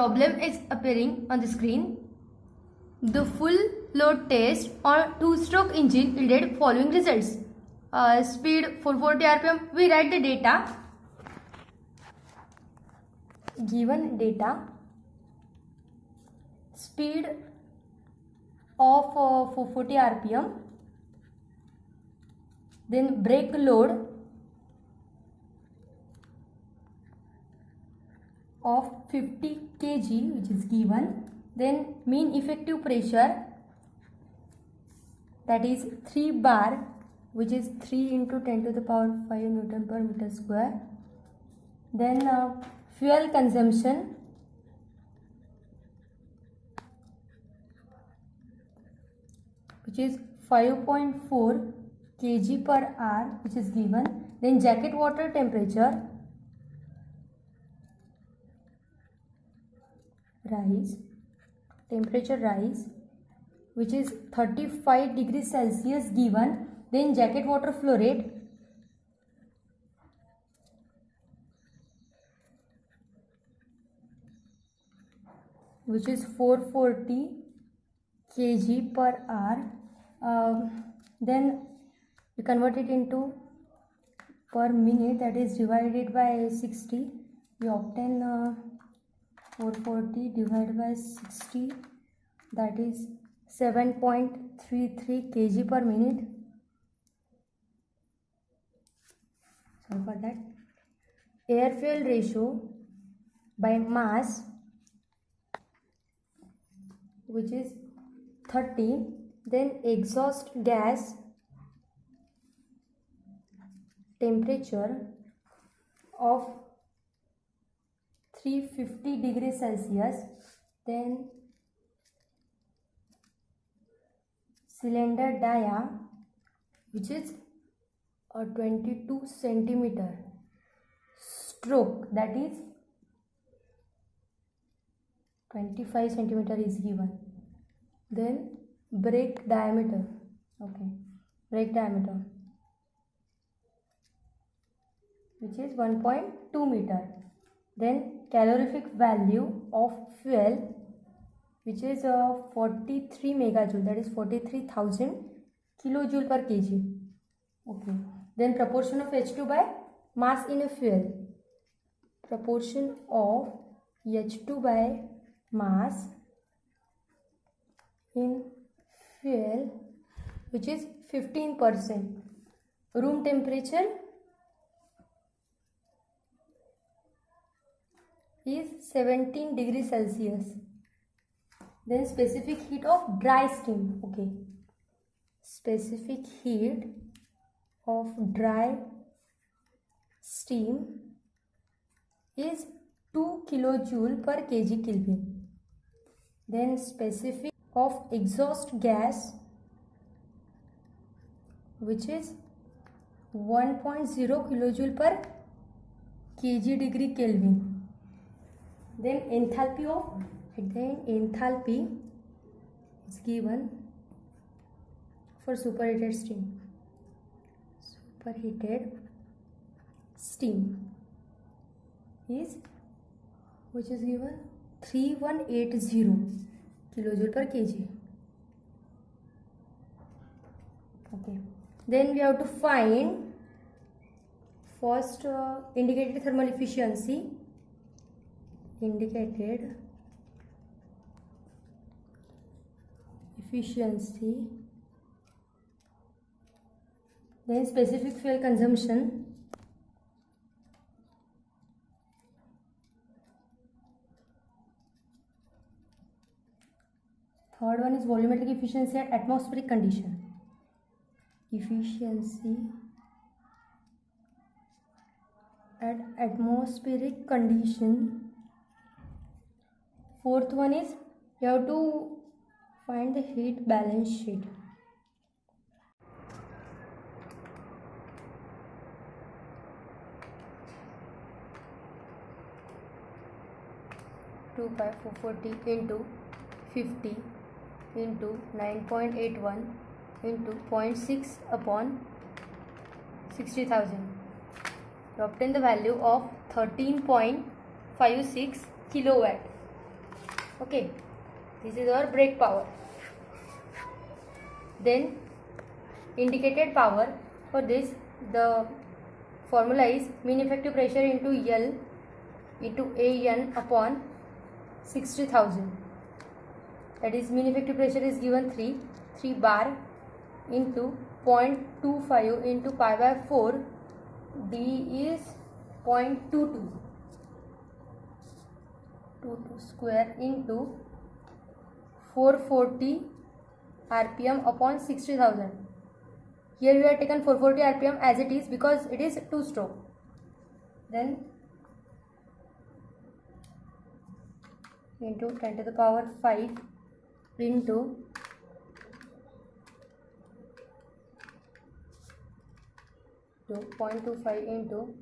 problem is appearing on the screen. The full load test on two-stroke engine yielded following results. Speed 440 rpm. We write the data. Given data. Speed of 440 rpm. Then brake load of 50 kg, which is given. Then mean effective pressure, that is 3 bar, which is 3 into 10 to the power 5 Newton per meter square. Then fuel consumption, which is 5.4 kg per hour, which is given. Then jacket water temperature rise, which is 35 degrees Celsius given. Then jacket water flow rate, which is 440 kg per hour. Then we convert it into per minute, that is divided by 60. We obtain 440 divided by 60, that is 7.33 kg per minute. Sorry for that. Air fuel ratio by mass, which is 30. Then exhaust gas temperature of 350 degrees Celsius. Then cylinder dia, which is a 22 centimeter. Stroke, that is 25 centimeter is given. Then brake diameter, brake diameter, which is 1.2 meter. Then calorific value of fuel, which is 43 megajoule, that is 43,000 kilojoule per kg. Then proportion of H2 by mass in a fuel. Proportion of H2 by mass in fuel, which is 15%. Room temperature is 17 degrees Celsius. Then specific heat of dry steam. Specific heat of dry steam is 2 kilojoule per kg Kelvin. Then specific of exhaust gas, which is 1.0 kilojoule per kg degree Kelvin. Then enthalpy is given for superheated steam. Superheated steam is, which is given 3180 kilojoule per kg. Then we have to find first indicated thermal efficiency. Indicated efficiency. Then specific fuel consumption. Third one is volumetric efficiency at atmospheric condition. Efficiency at atmospheric condition. Fourth one is you have to find the heat balance sheet. Two by 440 into 50 into 9.81 into 0.6 upon 60,000. You obtain the value of 13.56 kilowatt. Okay, this is our brake power. Then indicated power, for this the formula is mean effective pressure into L into AN upon 60,000. That is, mean effective pressure is given 3 bar into 0.25 into pi by 4. D is 0.22 square into 440 RPM upon 60,000. Here we have taken 440 RPM as it is because it is 2 stroke. Then into 10 to the power 5 into 0.25 into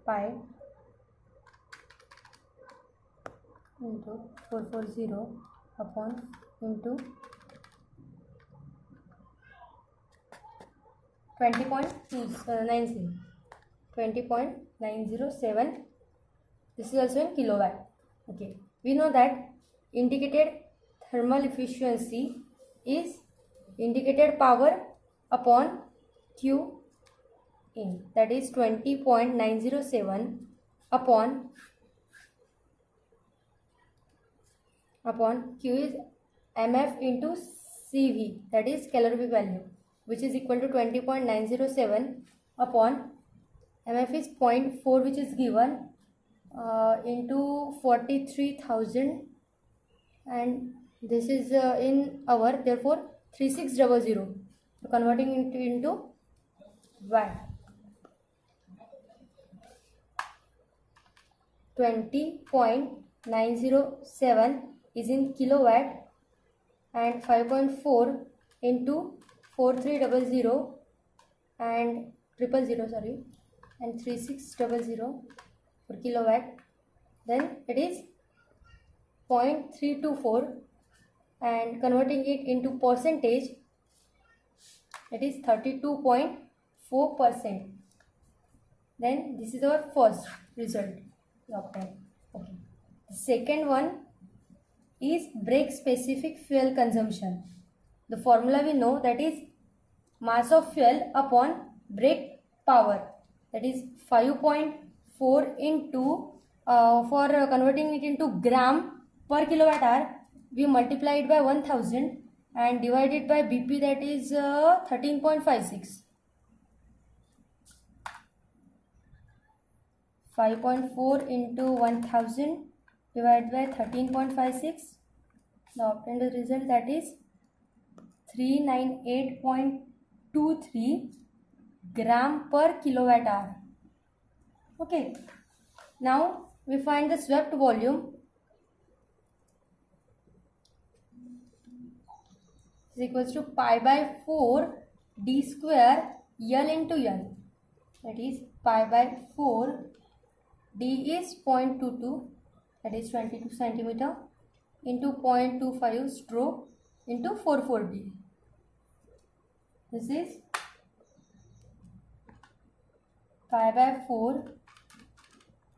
pi into 440 upon into 20.907. This is also in kilowatt. Okay, we know that indicated thermal efficiency is indicated power upon Q in, that is 20.907 upon Q is MF into CV, that is calorific value, which is equal to 20.907 upon MF is 0.4, which is given into 43,000, and this is in hour, therefore 3600. So converting into watt, 20.907 is in kilowatt, and 5.4 into 4300 and 000 and 3600 for kilowatt, then it is 0.324, and converting it into percentage, it is 32.4%. Then this is our first result we obtained. Okay. The second one is brake specific fuel consumption. The formula we know, that is mass of fuel upon brake power, that is 5.4 into for converting it into gram per kilowatt hour, we multiply it by 1000 and divide it by BP, that is 13.56. 5.4 into 1000 divided by 13.56. The obtained result, that is 398.23 gram per kilowatt hour. Okay. Now we find the swept volume is equals to pi by 4 d square L into L. That is pi by 4, d is 0.22, that is 22 centimeter, into 0.25 stroke into 440. This is pi by 4,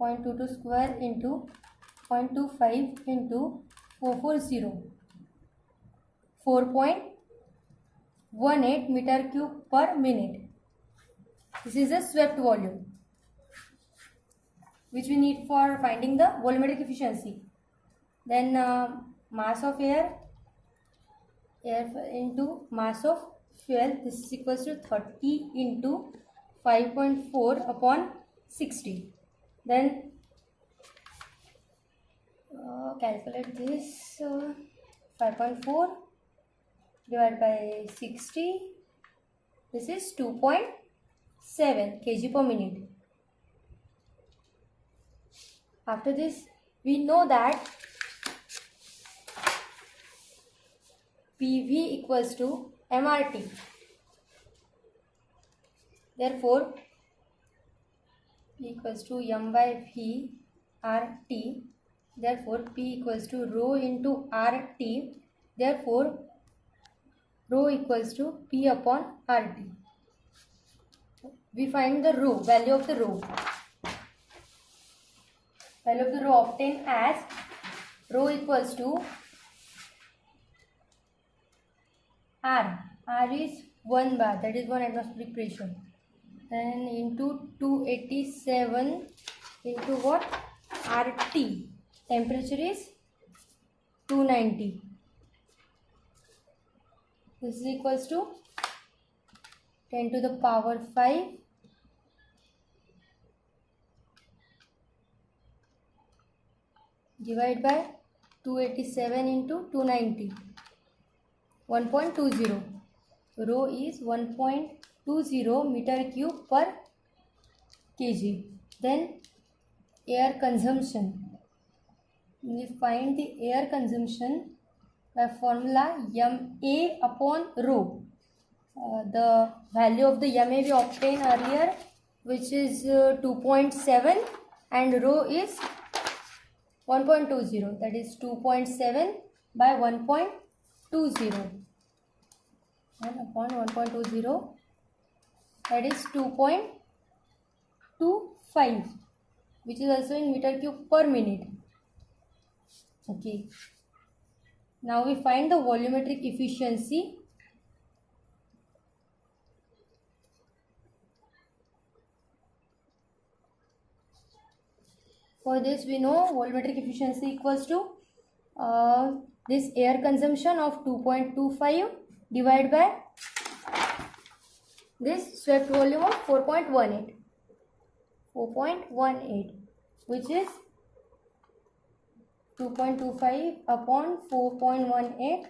0.22 square into 0.25 into 440, 4.18 meter cube per minute. This is a swept volume which we need for finding the volumetric efficiency. Then mass of air into mass of fuel, this is equals to 30 into 5.4 upon 60. Then calculate this, 5.4 divided by 60, this is 2.7 kg per minute. After this, we know that PV equals to MRT. Therefore, P equals to M by V RT. Therefore, P equals to rho into RT. Therefore, rho equals to P upon RT. We find the rho, value of the rho. Value of the rho obtained as rho equals to R. R is 1 bar, that is 1 atmospheric pressure. Then into 287 into what? RT. Temperature is 290. This is equals to 10 to the power 5 divided by 287 into 290. 1.20. Rho is 1.20 meter cube per kg. Then air consumption. We find the air consumption by formula MA upon rho. The value of the MA we obtained earlier, which is 2.7, and rho is 1.20, that is 2.7 by 1.20. 1 upon 1.20, that is 2.25, which is also in meter cube per minute. Okay. Now we find the volumetric efficiency. For this we know volumetric efficiency equals to this air consumption of 2.25 divided by this swept volume of 4.18, which is 2.25 upon 4.18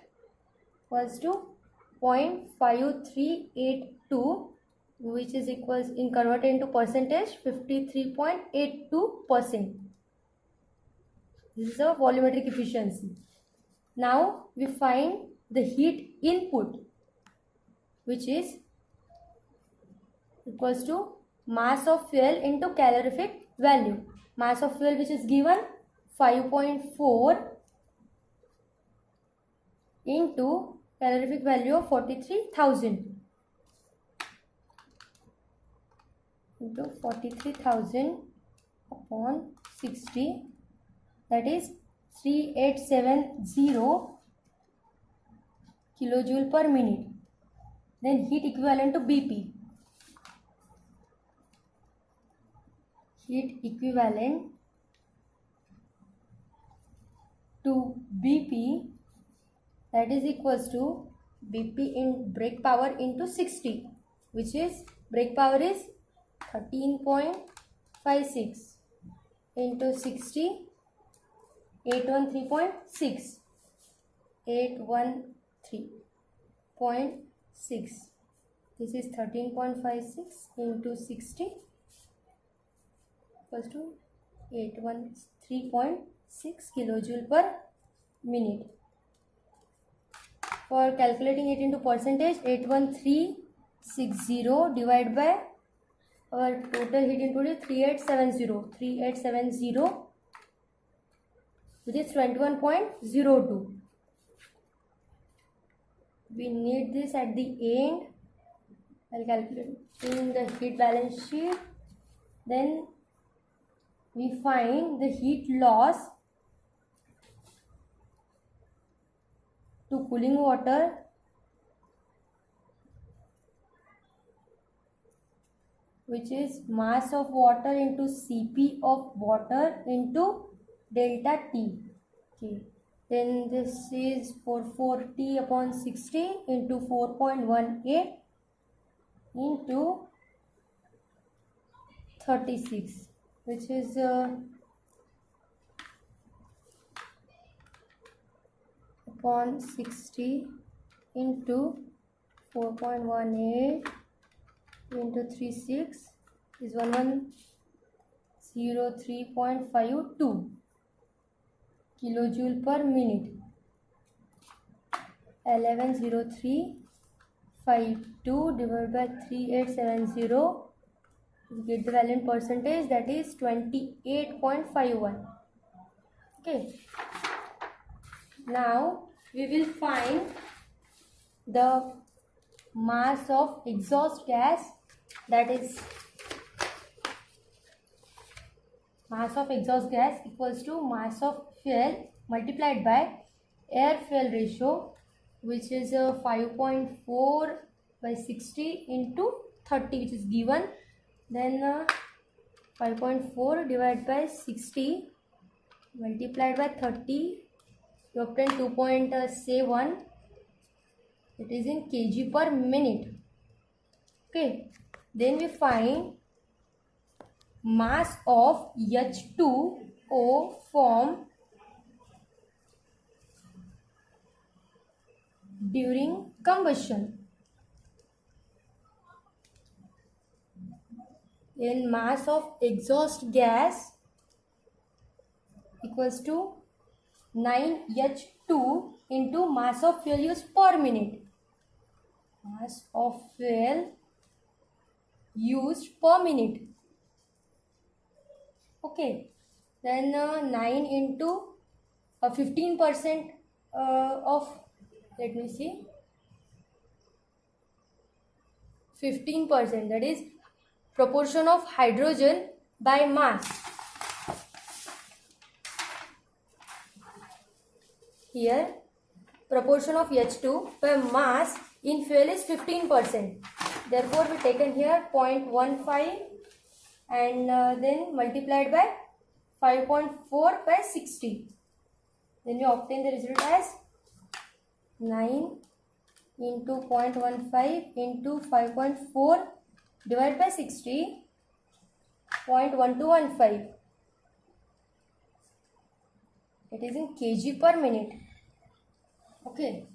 equals to 0.5382, which is equals, in converted into percentage, 53.82%. This is a volumetric efficiency. Now we find the heat input, which is equals to mass of fuel into calorific value. Mass of fuel, which is given 5.4 into calorific value of 43,000 into 43,000 upon 60, that is 3870 kilojoule per minute. Then heat equivalent to BP. Heat equivalent to BP, that is equals to BP in brake power into 60, which is brake power is 13.56 into 60, 813.6, 813.6. This is 13.56 into 60 equals to 813.6 kilojoule per minute. For calculating it into percentage, 81360 divided by our total heat input is 3870, which is 21.02. We need this at the end. I'll calculate in the heat balance sheet. Then we find the heat loss to cooling water, which is mass of water into Cp of water into delta T. Okay. Then this is 440 upon 60 into 4.18 into 36, which is upon 60 into 4.18 into 36 is 1103.52 kilojoule per minute. 1103.52 divided by 3870, we get the value in percentage, that is 28.51. Okay. Now we will find the mass of exhaust gas, that is mass of exhaust gas equals to mass of fuel multiplied by air fuel ratio, which is 5.4 by 60 into 30, which is given. Then 5.4 divided by 60 multiplied by 30, you obtain 2.71. It is in kg per minute. Okay, then we find mass of H2O formed during combustion. Then mass of exhaust gas equals to 9H2 into mass of fuel used per minute. Mass of fuel used per minute. Okay, then 9 into 15% of, let me see, 15%, that is proportion of hydrogen by mass. Here proportion of H2 by mass in fuel is 15%. Therefore we taken here 0.15 and then multiplied by 5.4 by 60. Then you obtain the result as 9 into 0.15 into 5.4 divided by 60, 0.1215. It is in kg per minute. Okay.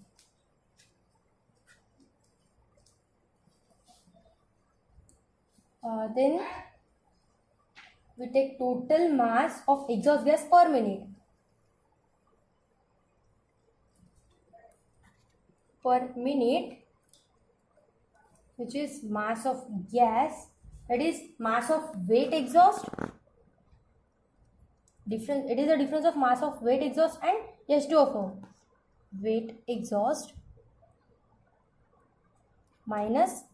Then we take total mass of exhaust gas per minute. Per minute, which is mass of gas, that is mass of weight exhaust. Difference, it is the difference of mass of weight exhaust and H2O form. Weight exhaust minus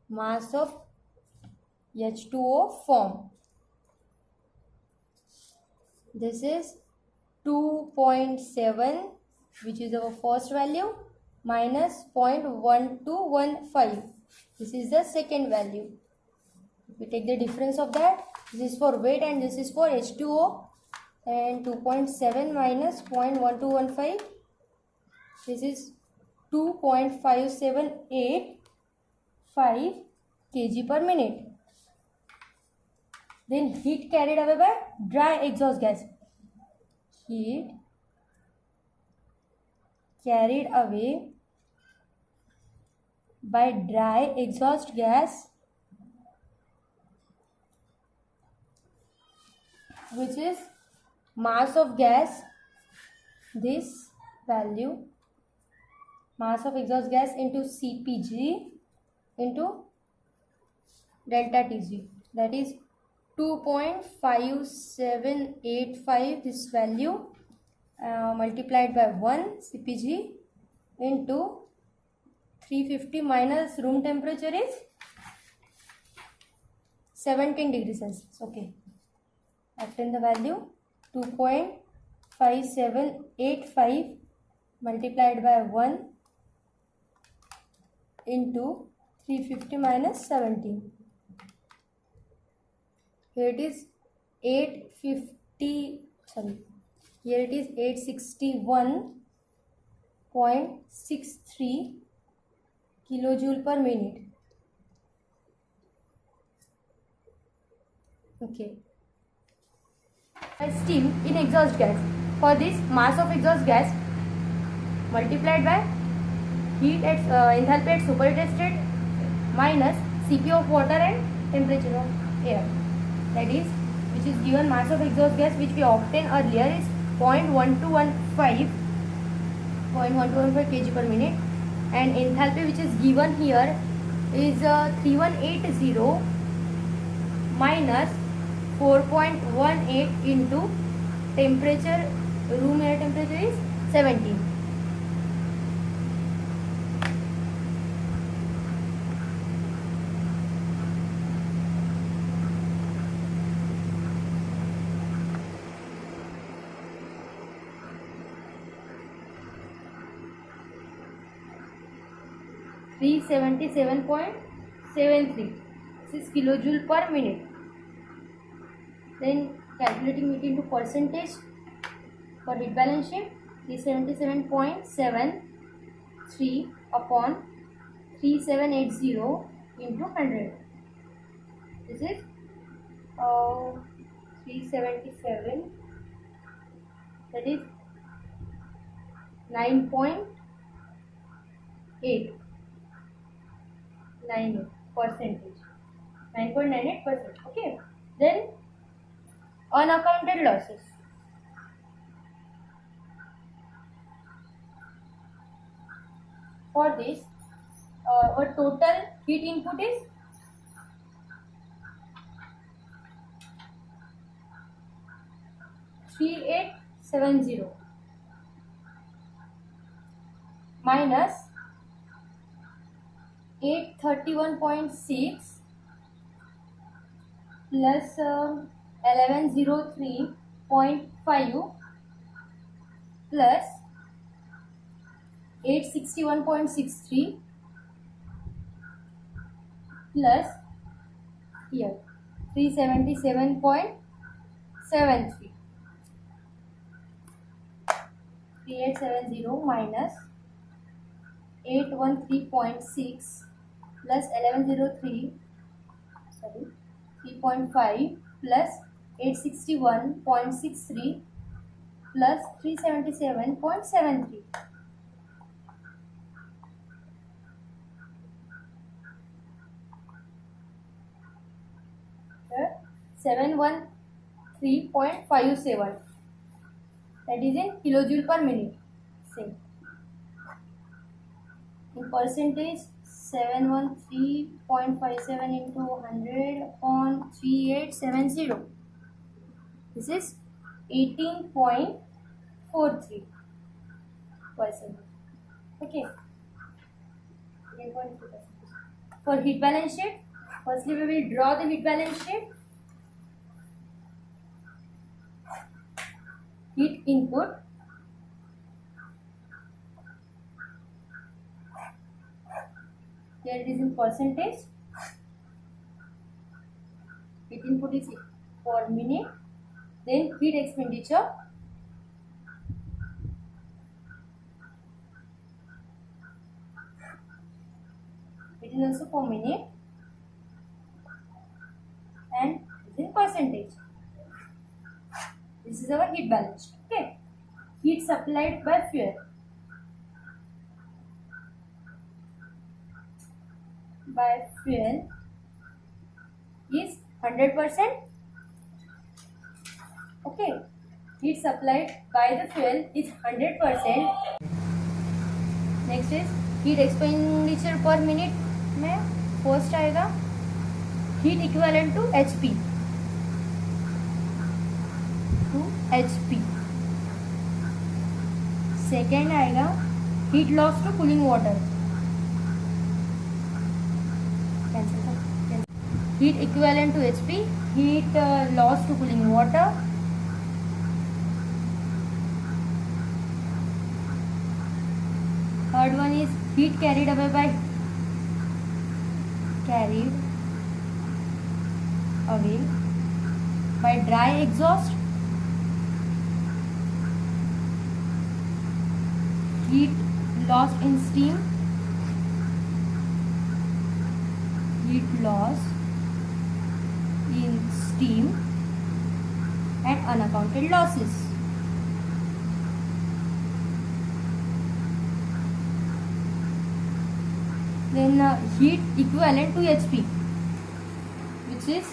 mass of H2O form. This is 2.7, which is our first value, minus 0.1215. This is the second value. We take the difference of that. This is for weight and this is for H2O. And 2.7 minus 0.1215. This is 2.5785 kg per minute. Then heat carried away by dry exhaust gas. Heat carried away by dry exhaust gas, which is mass of gas, this value, mass of exhaust gas into CPG into delta Tg, that is 2.5785, this value multiplied by 1 CPG into 350 minus room temperature is 17 degrees Celsius. Okay, obtain the value 2.5785 multiplied by 1 into 350 minus 17. Here it is 850, sorry, here it is 861.63 kilojoule per minute. Okay. Steam in exhaust gas. For this, mass of exhaust gas multiplied by heat at enthalpy at superheated state minus Cp of water and temperature of air. That is, which is given mass of exhaust gas which we obtained earlier is 0.1215 kg per minute, and enthalpy which is given here is 3180 minus 4.18 into temperature, room air temperature is 17. 377.73. This is kilojoule per minute. Then calculating it into percentage for heat balance sheet, 377.73 upon 3780 into 100. This is 377, that is 9.898 percentage, 9.98%. Okay. Then unaccounted losses. For this, our total heat input is 3870 minus 831.6 plus 1103.5 plus 861.63 plus here 377.73. 3870 minus 813.6 plus 3.5 plus 861.63 plus 377.73. 713.57, that is in kilojoule per minute. Same. In percentage, 713.57 into 100 upon 3870. This is 18.43%. Okay. 18.3%. For heat balance sheet, firstly we will draw the heat balance sheet. Heat input, here it is in percentage. Heat input is per minute. Then heat expenditure, it is also per minute and it is in percentage. This is our heat balance. Okay. Heat supplied by fuel. By fuel is 100%. Okay. Heat supplied by the fuel is 100%. Next is heat expenditure per minute में first आएगा heat equivalent to HP. Second आएगा heat loss to cooling water. Heat equivalent to HP, heat loss to cooling water. Third one is heat carried away by dry exhaust. Heat lost in steam. Heat loss in steam and unaccounted losses. Then heat equivalent to HP, which is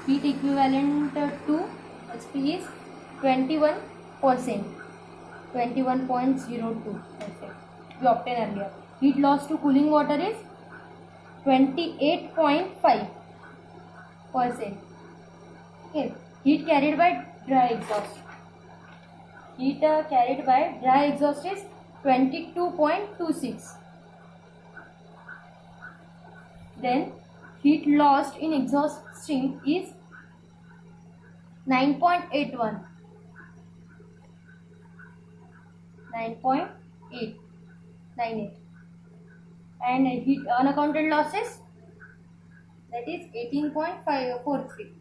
heat equivalent to HP is 21%, 21.02%. We obtained earlier. Heat loss to cooling water is 28.5%. Okay. Heat carried by dry exhaust. Heat carried by dry exhaust is 22.26. Then heat lost in exhaust stream is 9.81. 9.898. and heat unaccounted losses, that is 18.543.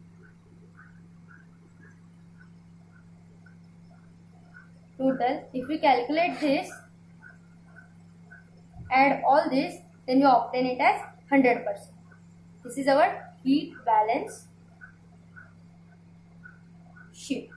Total, if we calculate this, add all this, then you obtain it as 100%. This is our heat balance sheet.